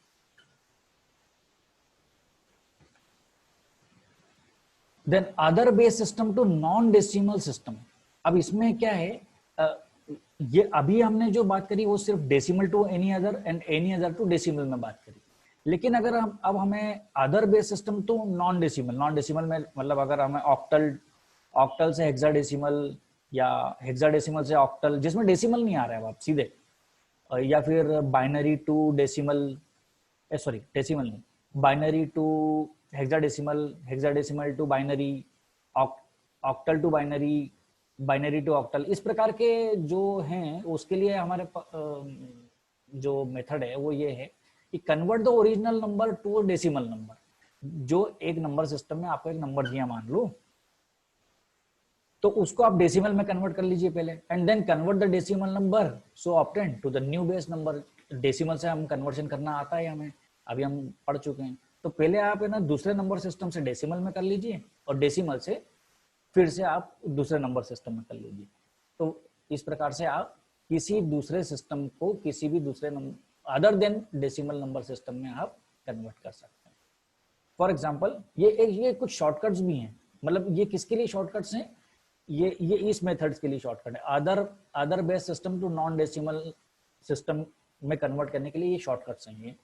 Then other base system to non decimal system. अब इसमें क्या है, ये अभी हमने जो बात करी वो सिर्फ decimal to any other and any other to decimal में बात करी। लेकिन अगर हम अब हमें other base system to non decimal में मतलब अगर हमें ऑक्टल से हेक्साडेसिमल या हेक्साडेसिमल से ऑक्टल जिसमें डेसिमल नहीं आ रहा है आप सीधे, या फिर binary to decimal, sorry decimal नहीं, binary to hexadecimal, hexadecimal to binary, octal to binary, binary to octal, इस प्रकार के जो हैं उसके लिए हमारे जो मेथड है वो ये है कि convert the original number two decimal number. जो एक नंबर सिस्टम में आपको एक नंबर दिया मान लो, तो उसको आप डेसिमल में कन्वर्ट कर लीजिए पहले, and then convert the decimal number so obtain to the new base number. Decimal से हम कन्वर्शन करना आता है हमें, अभी हम पढ़ चुके हैं। तो पहले आप है ना दूसरे नंबर सिस्टम से डेसिमल में कर लीजिए, और डेसिमल से फिर से आप दूसरे नंबर सिस्टम में कर लीजिए। तो इस प्रकार से आप किसी दूसरे सिस्टम को किसी भी दूसरे other than decimal number system में आप कन्वर्ट कर सकते हैं। फॉर एग्जाम्पल ये कुछ शॉर्टकट्स भी हैं, मतलब ये किसके लिए शॉर्टकट्स हैं, ये इस मेथड्स के लिए शॉर्टकट है। Other base system to non decimal system में कन्वर्ट करने के लिए ये शॉर्टकट्स हैं। ये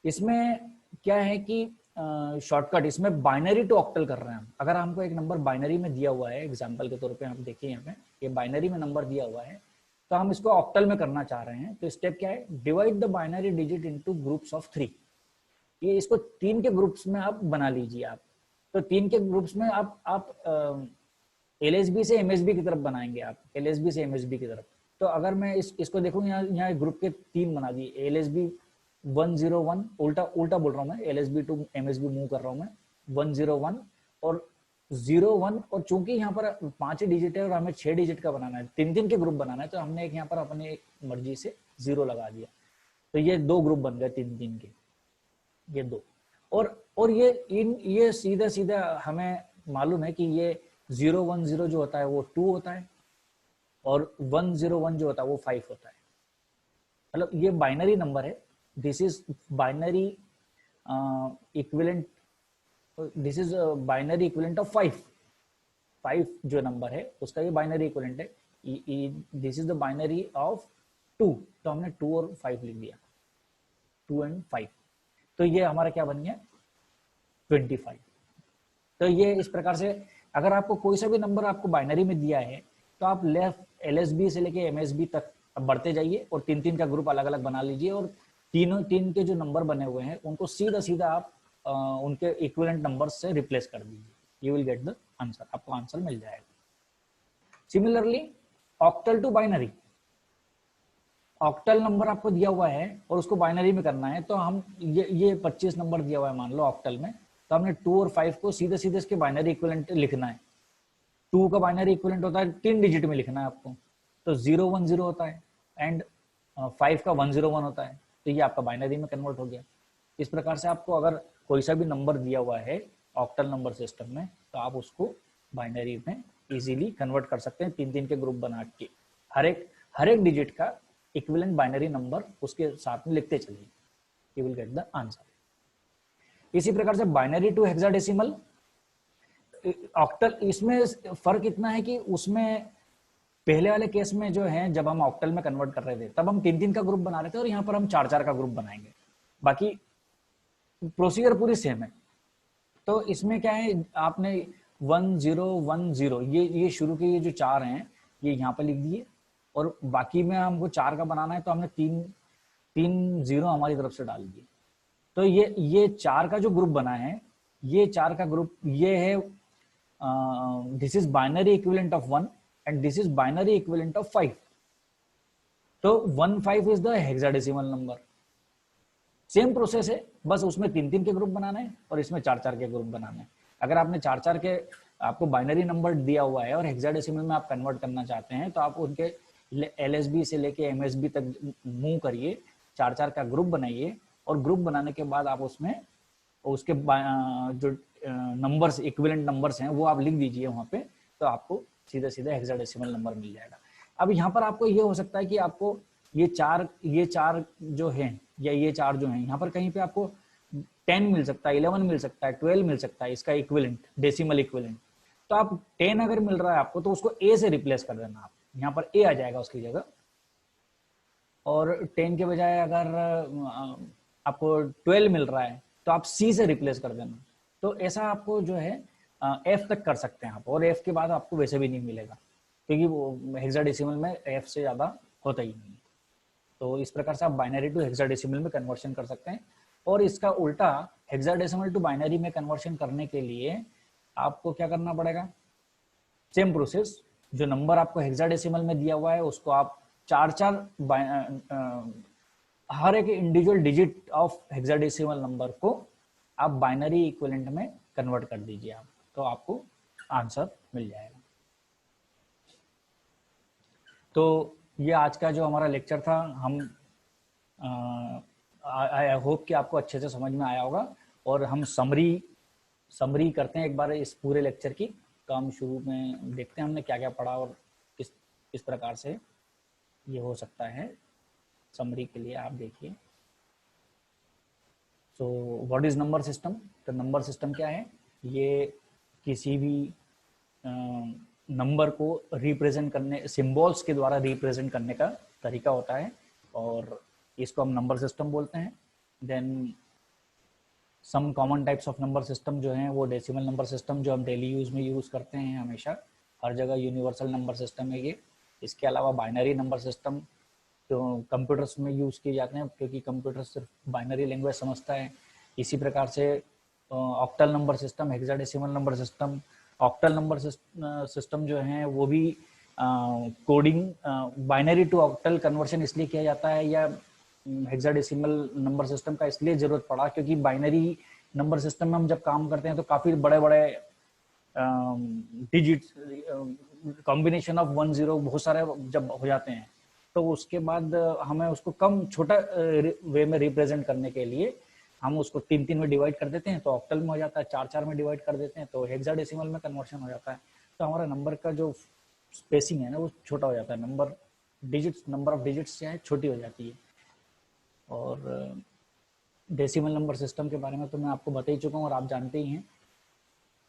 इसमें क्या है कि शॉर्टकट इसमें बाइनरी टू ऑक्टल कर रहे हैं हम। अगर हमको एक नंबर बाइनरी में दिया हुआ है, एग्जांपल के तौर पे आप देखिए यहाँ पे ये बाइनरी में नंबर दिया हुआ है, तो हम इसको ऑक्टल में करना चाह रहे हैं। तो स्टेप क्या है, divide the binary digit into groups of 3। ये इसको 3 के ग्रुप्स में आप बना लीजिए आप। तो 3 के ग्रुप्स में आप LSB से MSB की तरफ बनाएंगे, आप LSB से MSB की तरफ। तो अगर मैं इसको देखूँ, यहाँ ग्रुप के 3 बना दिए, LSB 101, उल्टा बोल रहा हूँ मैं, LSB टू MSB मूव कर रहा हूँ मैं, 101 और 01। और चूंकि यहाँ पर 5 डिजिट है और हमें 6 डिजिट का बनाना है, 3 के ग्रुप बनाना है, तो हमने एक यहाँ पर अपनी मर्जी से 0 लगा दिया। तो ये 2 ग्रुप बन गए 3 के, ये 2। और ये सीधा हमें मालूम है कि ये 010 जो होता है वो 2 होता है, और 101 जो होता है वो 5 होता है। मतलब ये बाइनरी नंबर है, this is binary equivalent, this is binary equivalent of 5 जो नंबर है उसका ये बाइनरी इक्विवेलेंट है। This is the binary of 2, तो हमने 2 और 5 लिख दिया, 2 and 5। तो ये हमारा क्या बन गया, 25। तो ये इस प्रकार से अगर आपको कोई सा भी नंबर आपको बाइनरी में दिया है, तो आप लेफ्ट LSB से लेके MSB तक बढ़ते जाइए और 3 का ग्रुप अलग अलग बना लीजिए, और 3 के जो नंबर बने हुए हैं उनको सीधा आप उनके इक्विवेलेंट नंबर से रिप्लेस कर दीजिए, you will get the answer, आपको आंसर मिल जाएगा। Similarly octal to binary, octal number आपको दिया हुआ है और उसको बाइनरी में करना है, तो हम ये 25 नंबर दिया हुआ है मान लो ऑक्टल में, तो हमने 2 और 5 को सीधे इसके बाइनरी इक्विवेलेंट लिखना है। 2 का बाइनरी इक्विवेलेंट होता है 3 डिजिट में लिखना है आपको, तो 010 होता है, एंड 5 का 101 होता है, तो ये आपका बाइनरी में कन्वर्ट हो गया। इस प्रकार से आपको अगर कोई सा भी नंबर दिया हुआ है ऑक्टल नंबर सिस्टम में, तो आप उसको बाइनरी में इजीली कन्वर्ट कर सकते हैं 3 के ग्रुप बना के। हर एक डिजिट का इक्विवेलेंट बाइनरी नंबर उसके साथ में लिखते चलिए, you will get the answer. इसी प्रकार से बाइनरी टू हेक्साडेसिमल, ऑक्टल, इसमें फर्क इतना है कि उसमें पहले वाले केस में जो है जब हम ऑक्टल में कन्वर्ट कर रहे थे तब हम 3 का ग्रुप बना रहे थे, और यहाँ पर हम 4 का ग्रुप बनाएंगे। बाकी प्रोसीजर पूरी सेम है। तो इसमें क्या है, आपने 1010 ये शुरू के ये जो 4 हैं ये यहाँ पर लिख दिए, और बाकी में हमको 4 का बनाना है, तो हमने 3 0 हमारी तरफ से डाल दिए। तो ये 4 का जो ग्रुप बना है, ये 4 का ग्रुप ये है, this is binary equivalent of 1 and this is binary equivalent of 5। तो 15 is the hexadecimal number. Same process है, बस उसमें 3 के ग्रुप बनाना है और इसमें 4 के ग्रुप बनाना है। अगर आपने 4 के आपको बाइनरी नंबर दिया हुआ है और हेक्साडेसिमल में आप कन्वर्ट करना चाहते हैं, तो आप उनके LSB से लेके MSB तक मूव करिए, 4 का ग्रुप बनाइए, और ग्रुप बनाने के बाद आप उसमें और उसके जो नंबर्स इक्विवेलेंट नंबर्स हैं वो आप लिख दीजिए वहाँ पे, तो आपको सीधा सीधा हेक्साडेसिमल नंबर मिल जाएगा। अब यहाँ पर आपको ये हो सकता है कि आपको ये चार जो हैं या ये चार जो हैं यहाँ पर कहीं पे आपको 10 मिल सकता है, 11 मिल सकता है, 12 मिल सकता है इसका इक्विवेलेंट, डेसिमल इक्विवेलेंट। तो आप 10 अगर मिल रहा है आपको तो उसको ए से रिप्लेस कर देना, आप यहाँ पर ए आ जाएगा उसकी जगह। और 10 के बजाय अगर आपको 12 मिल रहा है तो आप सी से रिप्लेस कर देना। तो ऐसा आपको जो है एफ तक कर सकते हैं आप, और एफ के बाद आपको वैसे भी नहीं मिलेगा क्योंकि वो हेक्साडेसिमल में एफ से ज़्यादा होता ही नहीं। तो इस प्रकार से आप बाइनरी टू हेक्साडेसिमल में कन्वर्शन कर सकते हैं। और इसका उल्टा हेक्साडेसिमल टू बाइनरी में कन्वर्शन करने के लिए आपको क्या करना पड़ेगा, सेम प्रोसेस, जो नंबर आपको हेक्साडेसिमल में दिया हुआ है उसको आप हर एक individual digit of hexadecimal number को आप बाइनरी इक्विवेलेंट में कन्वर्ट कर दीजिए आप, तो आपको आंसर मिल जाएगा। तो ये आज का जो हमारा लेक्चर था, हम आई होप कि आपको अच्छे से समझ में आया होगा। और हम समरी करते हैं एक बार इस पूरे लेक्चर की। तो हम शुरू में देखते हैं हमने क्या क्या पढ़ा और किस प्रकार से ये हो सकता है। समरी के लिए आप देखिए, so what is number system. तो नंबर सिस्टम क्या है, ये किसी भी नंबर को रिप्रेजेंट करने, सिंबल्स के द्वारा रिप्रेजेंट करने का तरीका होता है, और इसको हम नंबर सिस्टम बोलते हैं। Then some common types of number system जो हैं वो डेसिमल नंबर सिस्टम, जो हम डेली यूज़ में यूज़ करते हैं हमेशा, हर जगह यूनिवर्सल नंबर सिस्टम है ये। इसके अलावा बाइनरी नंबर सिस्टम जो कंप्यूटर्स में यूज़ किए जाते हैं, क्योंकि कंप्यूटर सिर्फ बाइनरी लैंग्वेज समझता है। इसी प्रकार से octal number system, hexadecimal number system, octal number system जो है वो भी coding binary to octal conversion इसलिए किया जाता है, या हेक्साडेसिमल नंबर सिस्टम का इसलिए ज़रूरत पड़ा क्योंकि बाइनरी नंबर सिस्टम में हम जब काम करते हैं तो काफ़ी बड़े बड़े डिजिट्स, कॉम्बिनेशन ऑफ 1 0 बहुत सारे जब हो जाते हैं, तो उसके बाद हमें उसको कम छोटा वे में रिप्रेजेंट करने के लिए हम उसको 3 3 में डिवाइड कर देते हैं, तो ऑक्टल में हो जाता है। 4 4 में डिवाइड कर देते हैं तो हेक्साडेसिमल में कन्वर्शन हो जाता है। तो हमारा नंबर का जो स्पेसिंग है ना वो छोटा हो जाता है, नंबर ऑफ डिजिट्स क्या है छोटी हो जाती है। और डेसिमल नंबर सिस्टम के बारे में तो मैं आपको बता ही चुका हूँ और आप जानते ही हैं।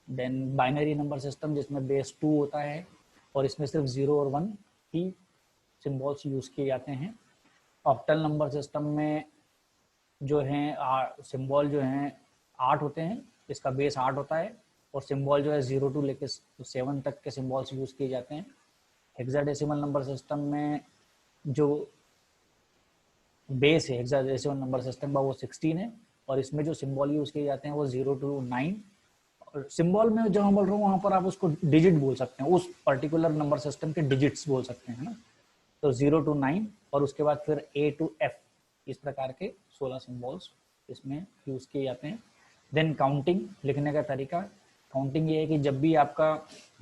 देन बाइनरी नंबर सिस्टम जिसमें बेस 2 होता है और इसमें सिर्फ 0 और 1 ही सिंबल्स यूज़ किए जाते हैं। ऑक्टल नंबर सिस्टम में जो हैं सिंबल जो हैं 8 होते हैं, इसका बेस 8 होता है, और सिंबल जो है 0 टू लेके 7 तक के सिंबल्स यूज़ किए जाते हैं। हेक्साडेसिमल नंबर सिस्टम में जो बेस है हेक्साडेसिमल नंबर सिस्टम का वो 16 है, और इसमें जो सिंबल यूज़ किए जाते हैं वो 0 टू 9। और सिंबल में जो मैं बोल रहा हूँ वहाँ पर आप उसको डिजिट बोल सकते हैं, उस पर्टिकुलर नंबर सिस्टम के डिजिट्स बोल सकते हैं ना। तो 0 टू 9 और उसके बाद फिर A टू F, इस प्रकार के 16 सिंबल्स इसमें यूज़ किए जाते हैं। देन काउंटिंग लिखने का तरीका, काउंटिंग ये है कि जब भी आपका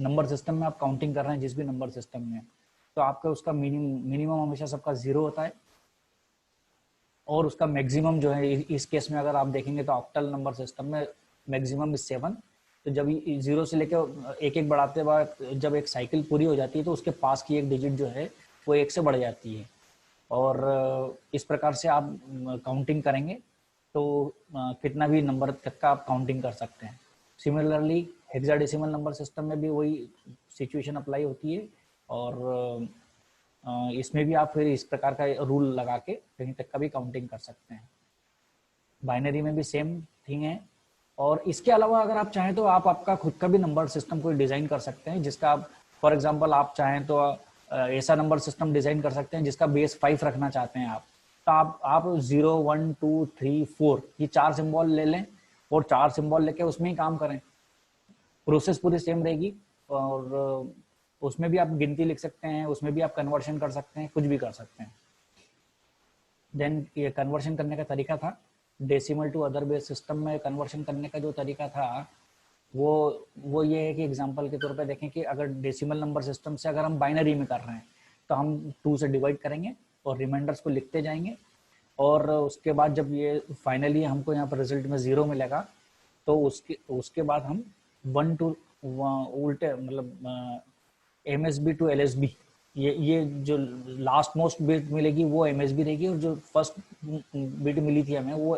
नंबर सिस्टम में आप काउंटिंग कर रहे हैं जिस भी नंबर सिस्टम में, तो आपका उसका मिनिमम हमेशा सबका 0 होता है, और उसका मैक्सिमम जो है इस केस में अगर आप देखेंगे तो ऑक्टल नंबर सिस्टम में मैक्सिमम इज 7। तो जब 0 से लेकर एक एक बढ़ाते बाद जब एक साइकिल पूरी हो जाती है तो उसके पास की एक डिजिट जो है वो 1 से बढ़ जाती है, और इस प्रकार से आप काउंटिंग करेंगे तो कितना भी नंबर तक का आप काउंटिंग कर सकते हैं। सिमिलरली हेक्साडेसिमल नंबर सिस्टम में भी वही सिचुएशन अप्लाई होती है, और इसमें भी आप फिर इस प्रकार का रूल लगा के कहीं तक का भी काउंटिंग कर सकते हैं। बाइनरी में भी सेम थिंग है, और इसके अलावा अगर आप चाहें तो आप आपका खुद का भी नंबर सिस्टम कोई डिज़ाइन कर सकते हैं, जिसका आप फॉर एग्जांपल आप चाहें तो ऐसा नंबर सिस्टम डिज़ाइन कर सकते हैं जिसका बेस 5 रखना चाहते हैं आप। तो आप 0 1 2 3 4 ये 4 सिंबल ले लें और 4 सिंबल लेके उसमें ही काम करें, प्रोसेस पूरी सेम रहेगी, और उसमें भी आप गिनती लिख सकते हैं, उसमें भी आप कन्वर्शन कर सकते हैं, कुछ भी कर सकते हैं। देन ये कन्वर्शन करने का तरीका था, decimal to other base system में कन्वर्शन करने का जो तरीका था वो ये है कि एग्जांपल के तौर पे देखें कि अगर डेसिमल नंबर सिस्टम से अगर हम बाइनरी में कर रहे हैं तो हम 2 से डिवाइड करेंगे और रिमाइंडर्स को लिखते जाएंगे, और उसके बाद जब ये फाइनली हमको यहाँ पर रिजल्ट में 0 मिलेगा तो उसके बाद हम 1 to उल्टे मतलब MSB to LSB, ये जो लास्ट मोस्ट बिट मिलेगी वो MSB रहेगी, और जो फर्स्ट बिट मिली थी हमें वो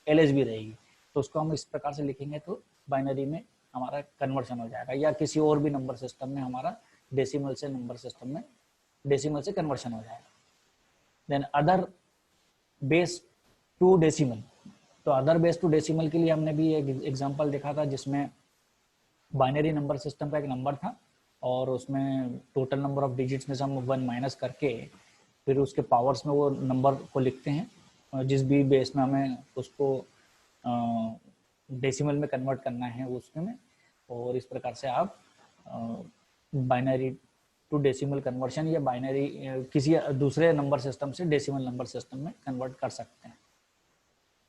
LSB रहेगी। तो उसको हम इस प्रकार से लिखेंगे तो बाइनरी में हमारा कन्वर्शन हो जाएगा, या किसी और भी नंबर सिस्टम में हमारा डेसिमल से नंबर सिस्टम में डेसिमल से कन्वर्शन हो जाएगा। Then other base to decimal, तो अदर बेस टू डेसिमल के लिए हमने भी एक एग्जांपल देखा था जिसमें बाइनरी नंबर सिस्टम का एक नंबर था और उसमें टोटल नंबर ऑफ डिजिट्स में से हम 1 माइनस करके फिर उसके पावर्स में वो नंबर को लिखते हैं, जिस भी बेस में हमें उसको डेसिमल में कन्वर्ट करना है उसमें। और इस प्रकार से आप बाइनरी टू डेसिमल कन्वर्शन या बाइनरी किसी दूसरे नंबर सिस्टम से डेसिमल नंबर सिस्टम में कन्वर्ट कर सकते हैं।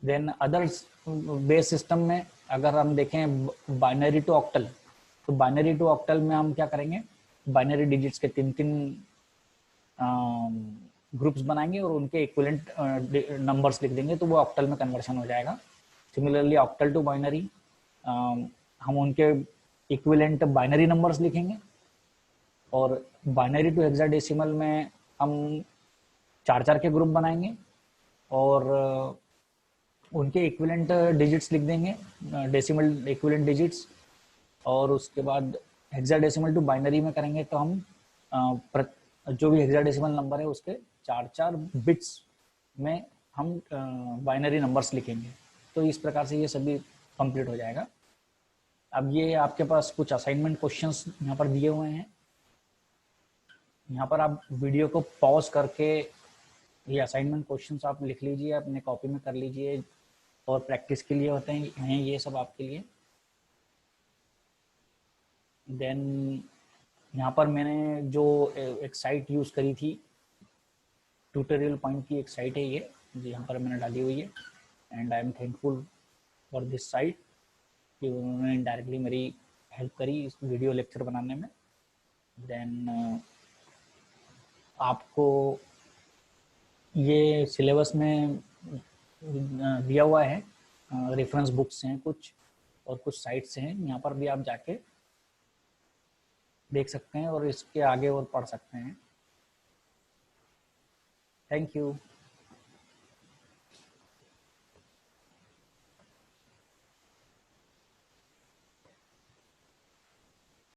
देन अदर्स बेस सिस्टम में अगर हम देखें बाइनरी टू ऑक्टल, तो बाइनरी टू ऑक्टल में हम क्या करेंगे, बाइनरी डिजिट्स के 3-3 ग्रुप्स बनाएंगे और उनके इक्विवेलेंट नंबर्स लिख देंगे, तो वो ऑक्टल में कन्वर्शन हो जाएगा। सिमिलरली ऑक्टल टू बाइनरी हम उनके इक्विवेलेंट बाइनरी नंबर्स लिखेंगे, और बाइनरी टू हेक्साडेसिमल में हम 4-4 के ग्रुप बनाएंगे और उनके इक्विवेलेंट डिजिट्स लिख देंगे, डेसिमल इक्विवेलेंट डिजिट्स। और उसके बाद हेक्साडेसिमल टू बाइनरी में करेंगे तो हम जो भी हेक्साडेसिमल नंबर है उसके 4-4 बिट्स में हम बाइनरी नंबर्स लिखेंगे। तो इस प्रकार से ये सभी कंप्लीट हो जाएगा। अब ये आपके पास कुछ असाइनमेंट क्वेश्चंस यहाँ पर दिए हुए हैं, यहाँ पर आप वीडियो को पॉज करके ये असाइनमेंट क्वेश्चंस आप लिख लीजिए, अपने कॉपी में कर लीजिए, और प्रैक्टिस के लिए होते हैं ये सब आपके लिए। देन यहाँ पर मैंने जो एक साइट यूज़ करी थी, ट्यूटोरियल पॉइंट की एक साइट है ये, जो यहाँ पर मैंने डाली हुई है, and I am thankful for this site कि उन्होंने डायरेक्टली मेरी हेल्प करी इस वीडियो लेक्चर बनाने में। देन आपको ये सिलेबस में दिया हुआ है, रेफरेंस बुक्स हैं कुछ और कुछ साइट्स हैं, यहाँ पर भी आप जाके देख सकते हैं और इसके आगे और पढ़ सकते हैं। Thank you.